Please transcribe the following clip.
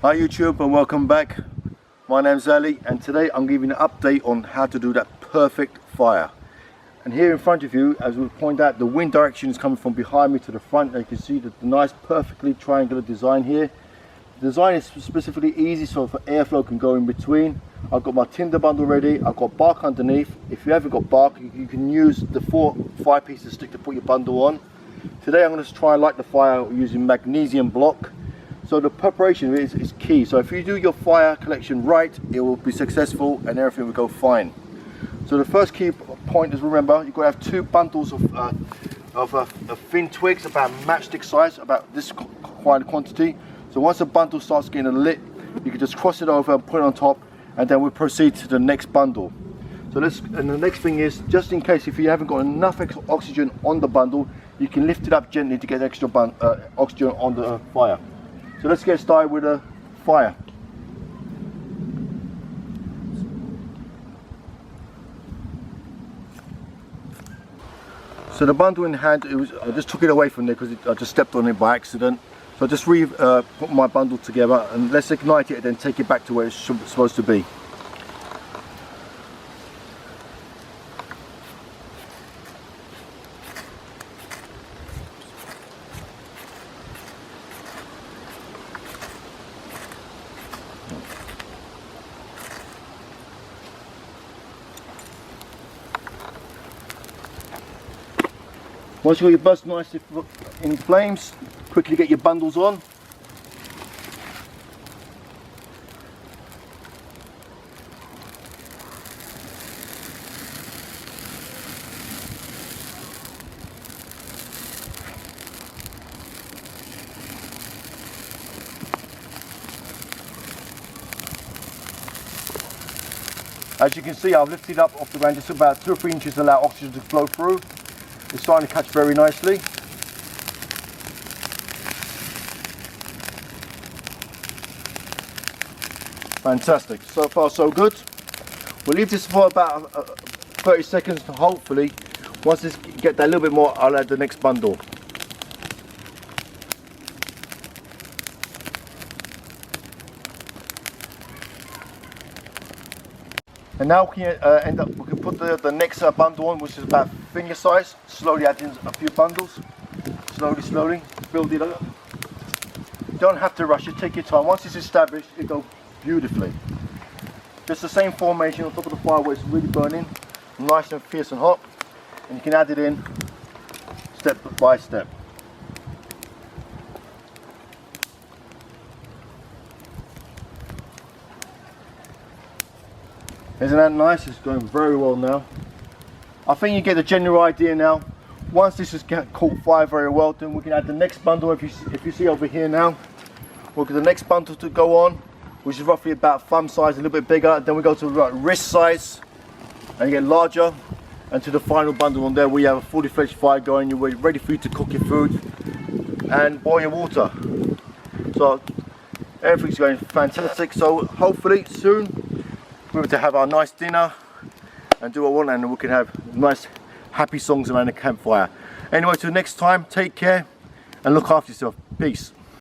Hi YouTube and welcome back. My name's Ali and today I'm giving an update on how to do that perfect fire. And here in front of you, as we point out, the wind direction is coming from behind me to the front. And you can see the nice perfectly triangular design here. The design is specifically easy so for airflow can go in between. I've got my tinder bundle ready, I've got bark underneath. If you haven't got bark, you can use the 4-5 pieces stick to put your bundle on. Today I'm going to try and light the fire using magnesium block. So the preparation is key. So if you do your fire collection right, it will be successful and everything will go fine. So the first key point is, remember, you've got to have 2 bundles of thin twigs about matchstick size, about this quantity. So once the bundle starts getting lit, you can just cross it over and put it on top, and then we'll proceed to the next bundle. So and the next thing is, just in case if you haven't got enough oxygen on the bundle, you can lift it up gently to get extra oxygen on the fire. So let's get started with the fire. So the bundle in hand, I just took it away from there because I just stepped on it by accident. So I just put my bundle together and let's ignite it and then take it back to where it's supposed to be. Once you've got your bus nicely in flames, quickly get your bundles on. As you can see, I've lifted up off the ground just about 2 or 3 inches to allow oxygen to flow through. It's starting to catch very nicely. Fantastic, so far so good. We'll leave this for about 30 seconds to hopefully, once this get that little bit more, I'll add the next bundle. And now we can put the next bundle on, which is about finger size. Slowly add in a few bundles. Slowly, build it up. You don't have to rush it, take your time. Once it's established, it goes beautifully. Just the same formation on top of the fire where it's really burning, nice and fierce and hot. And you can add it in step by step. Isn't that nice? It's going very well now. I think you get the general idea now. Once this has caught fire very well, then we can add the next bundle. If you see over here now, we'll get the next bundle to go on, which is roughly about thumb size, a little bit bigger. Then we go to wrist size and get larger. And to the final bundle on there, we have a fully fledged fire going. You're ready for you to cook your food and boil your water. So everything's going fantastic. So hopefully soon we're to have our nice dinner and do what we want, and we can have nice happy songs around the campfire. Anyway, till next time, take care and look after yourself. Peace.